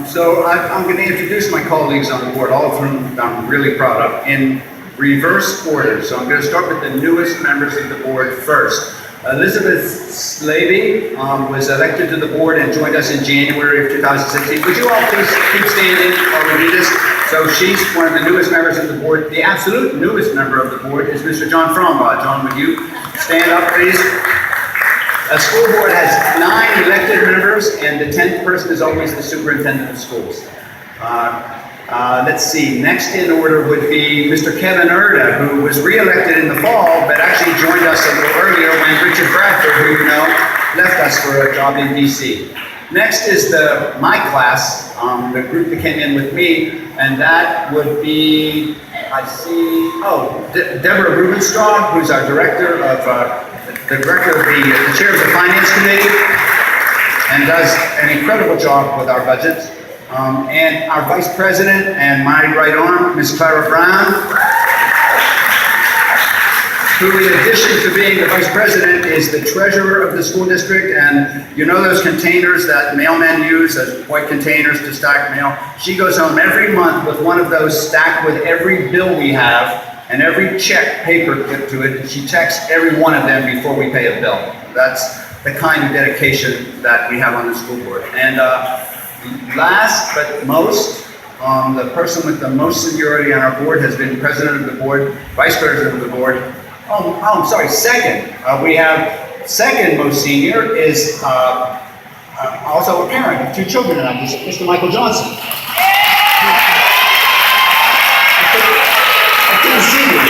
So I'm going to introduce my colleagues on the board, all of whom I'm really proud of, in reverse order. So I'm going to start with the newest members of the board first. Elizabeth Slavey was elected to the board and joined us in January of 2016. Would you all please keep standing while we do this? So she's one of the newest members of the board. The absolute newest member of the board is Mr. John Frombaugh. John, would you stand up, please? A school board has 9 elected members, and the 10th person is always the superintendent of schools. Let's see, next in order would be Mr. Kevin Erda, who was re-elected in the fall, but actually joined us a little earlier when Richard Bradford, who you know, left us for a job in DC. Next is my class, the group that came in with me, and that would be, Deborah Rubenstraw, who's our director of, the chair of the Finance Committee, and does an incredible job with our budgets. And our vice president and my right arm, Ms. Clara Brown, who in addition to being the vice president is the treasurer of the school district. And you know those containers that mailmen use, those white containers to stack mail? She goes home every month with one of those stacked with every bill we have and every check paper clipped to it. She checks every one of them before we pay a bill. That's the kind of dedication that we have on the school board. And last but most, the person with the most seniority on our board has been president of the board, vice president of the board. I'm sorry, second. We have second most senior is also a parent of 2 children, and Mr. Michael Johnson. I couldn't see you.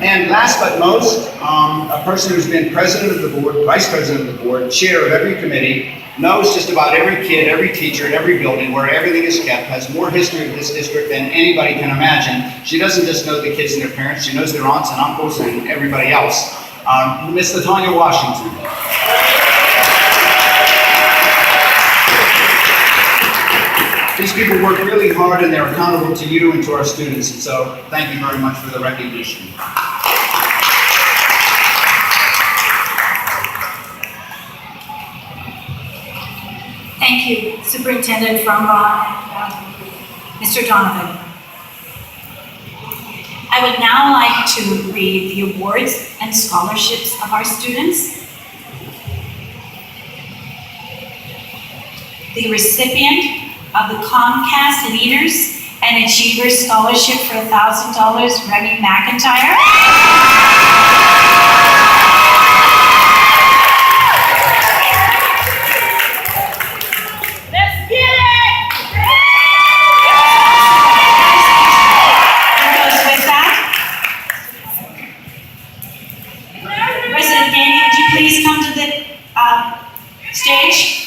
And last but most, a person who's been president of the board, vice president of the board, chair of every committee, knows just about every kid, every teacher, in every building where everything is kept, has more history of this district than anybody can imagine. She doesn't just know the kids and their parents, she knows their aunts and uncles and everybody else. Miss LaTanya Washington. These people work really hard and they're accountable to you and to our students, and so thank you very much for the recognition. Thank you, Superintendent Frombaugh and Mr. Donovan. I would now like to read the awards and scholarships of our students. The recipient of the Comcast Leaders and Achievers Scholarship for $1,000, Remy McIntyre. Stage.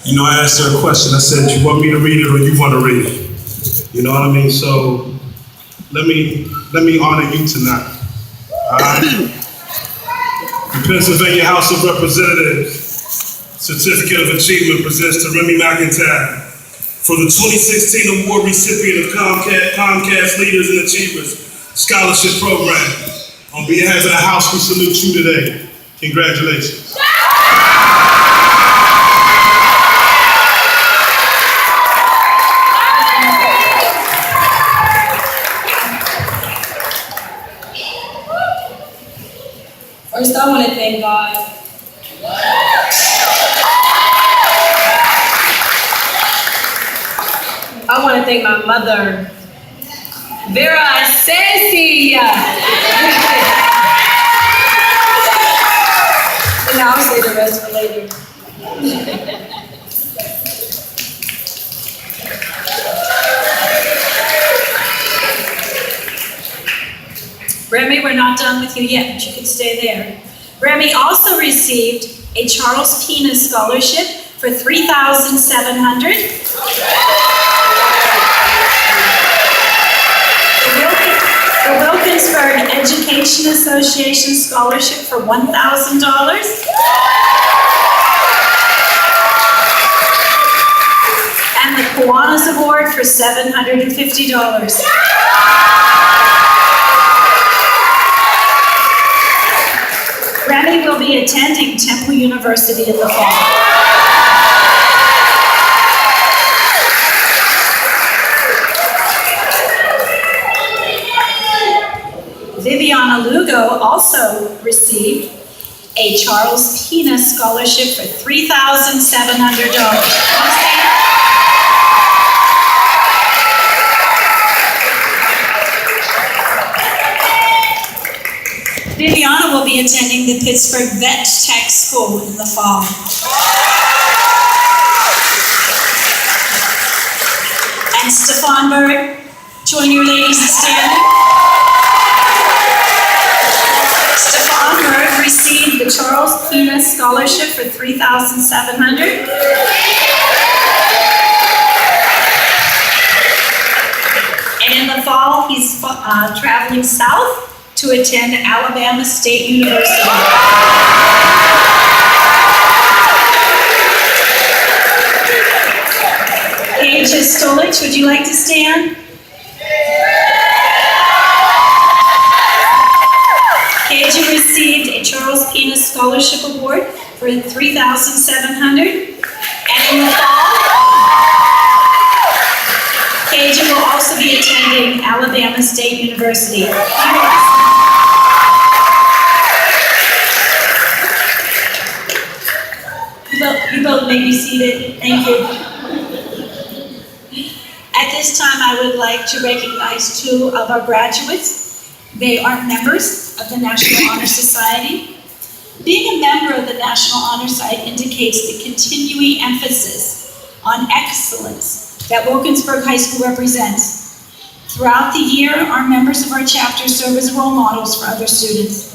You know, I asked her a question. I said, you want me to read it or you want to read it? You know what I mean? So let me honor you tonight. All right? The Pennsylvania House of Representatives Certificate of Achievement presents to Remy McIntyre for the 2016 award recipient of Comcast Leaders and Achievers Scholarship Program. On behalf of the House, we salute you today. Congratulations. First, I want to thank God. I want to thank my mother, Vera Ceci. And I'll say the rest for later. Remy, we're not done with you yet, but you can stay there. Remy also received a Charles Pena Scholarship for $3,700. The Wilkinsburg Education Association Scholarship for $1,000. And the Kiwanis Award for $750. Remy will be attending Temple University in the fall. Viviana Lugo also received a Charles Pena Scholarship for $3,700. Viviana will be attending the Pittsburgh Vet Tech School in the fall. And Stefan Bird, join your ladies in standing. Stefan Bird received the Charles Pena Scholarship for $3,700. And in the fall, he's traveling south to attend Alabama State University. Paige Stolich, would you like to stand? Paige received a Charles Pena Scholarship Award for $3,700. And in the fall, Paige will also be attending Alabama State University. You both may be seated. Thank you. At this time, I would like to recognize two of our graduates. They are members of the National Honor Society. Being a member of the National Honor Society indicates the continuing emphasis on excellence that Wilkinsburg High School represents. Throughout the year, our members of our chapter serve as role models for other students.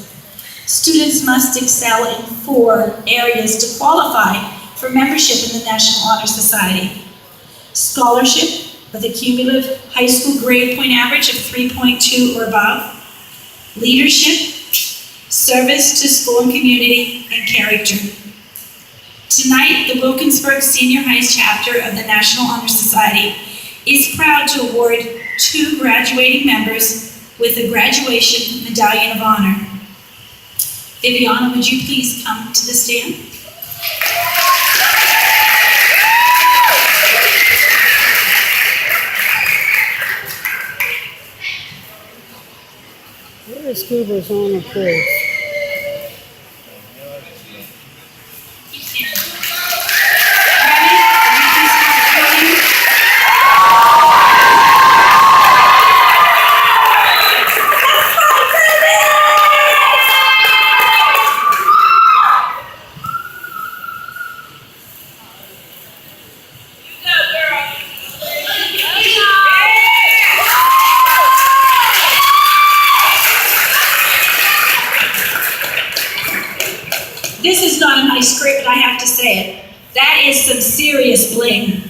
Students must excel in 4 areas to qualify for membership in the National Honor Society: scholarship with a cumulative high school grade point average of 3.2 or above, leadership, service to school and community, and character. Tonight, the Wilkinsburg Senior High chapter of the National Honor Society is proud to award 2 graduating members with a graduation Medallion of Honor. Viviana, would you please come to the stand? Where is Scuba's honor place? This is not a nice script, but I have to say it. That is some serious bling.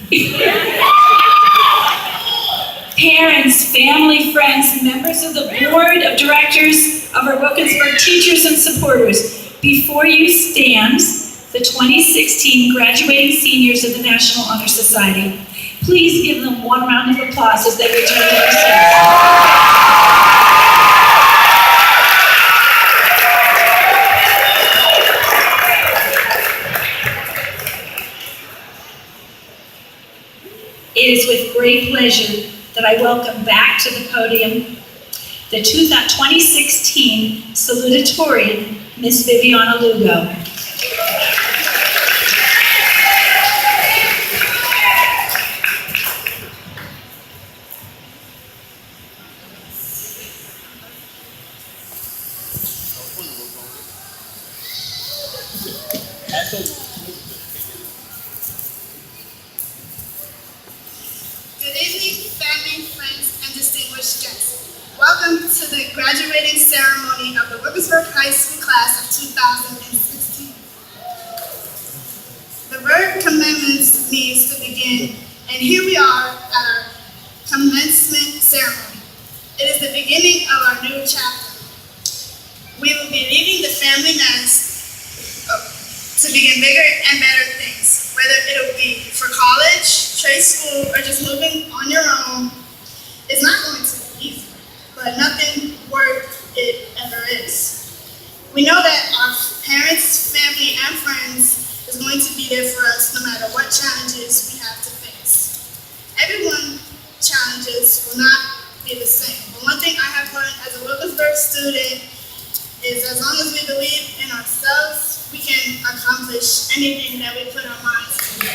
Parents, family, friends, members of the board of directors of our Wilkinsburg teachers and supporters, before you stands the 2016 graduating seniors of the National Honor Society. Please give them one round of applause as they return to their seats. It is with great pleasure that I welcome back to the podium the 2016 salutatorian, Miss Viviana Lugo. Good evening, family, friends, and distinguished guests. Welcome to the graduating ceremony of the Wilkinsburg High School class of 2016. The word commencement means to begin, and here we are at our commencement ceremony. It is the beginning of our new chapter. We will be leaving the family nest to begin bigger and better things, whether it will be for college, trade school, or just moving on your own. It's not going to be easy, but nothing worth it ever is. We know that our parents, family, and friends is going to be there for us no matter what challenges we have to face. Everyone's challenges will not be the same, but one thing I have learned as a Wilkinsburg student is as long as we believe in ourselves, we can accomplish anything that we put our minds to.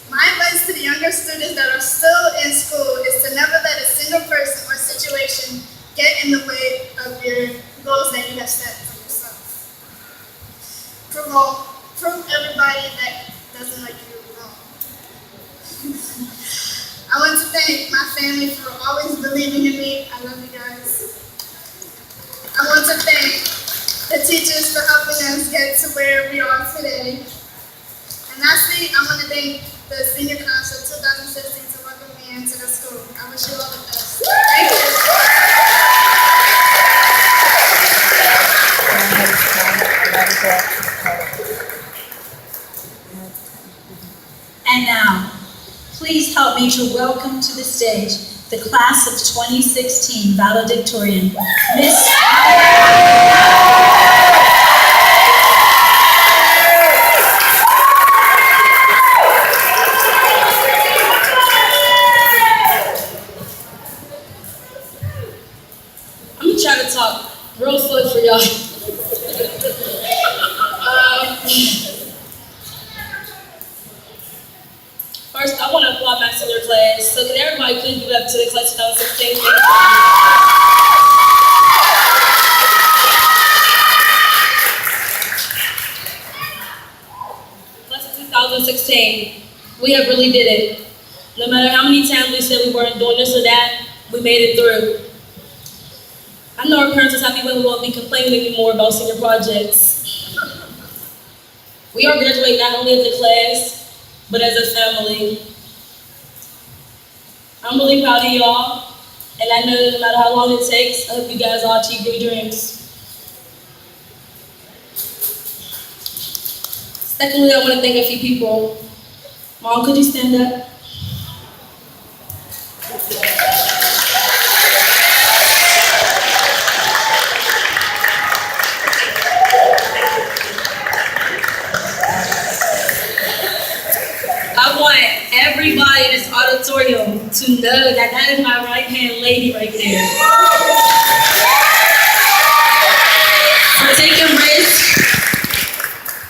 My advice to the younger students that are still in school is to never let a single person or situation get in the way of your goals that you have set for yourself. Prove everybody that doesn't like you wrong. I want to thank my family for always believing in me. I love you guys. I want to thank the teachers for helping us get to where we are today. And lastly, I want to thank the senior class of 2016 to welcome me into the school. I wish you all the best. Thank you. And now, please help me to welcome to the stage the class of 2016 valedictorian, Miss. I'm gonna try to talk real slow for y'all. First, I want to applaud my senior class. So can everybody please give it up to the class of 2016? Class of 2016, we have really did it. No matter how many times we said we weren't doing this or that, we made it through. I know our parents are happy when we won't be complaining anymore about senior projects. We are graduating not only as a class, but as a family. I'm really proud of y'all, and I know that no matter how long it takes, I hope you guys all achieve your dreams. Secondly, I want to thank a few people. Mom, could you stand up? I want everybody in this auditorium to know that that is my right-hand lady right there. For taking risks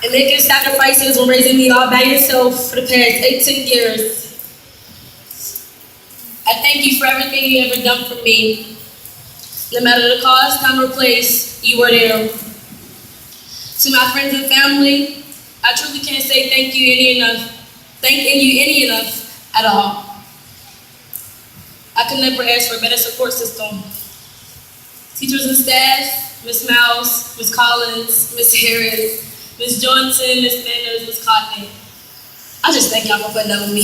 and making sacrifices when raising me all by yourself for the past 18 years. I thank you for everything you ever done for me. No matter the cost, time, or place, you were there. To my friends and family, I truly can't say thank you any enough at all. I could never ask for a better support system. Teachers and staff, Miss Mouse, Miss Collins, Miss Harris, Miss Johnson, Miss Manners, Miss Cotton. I just thank y'all for putting up with me.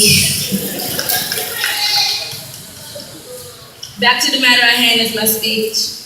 Back to the matter at hand is my speech.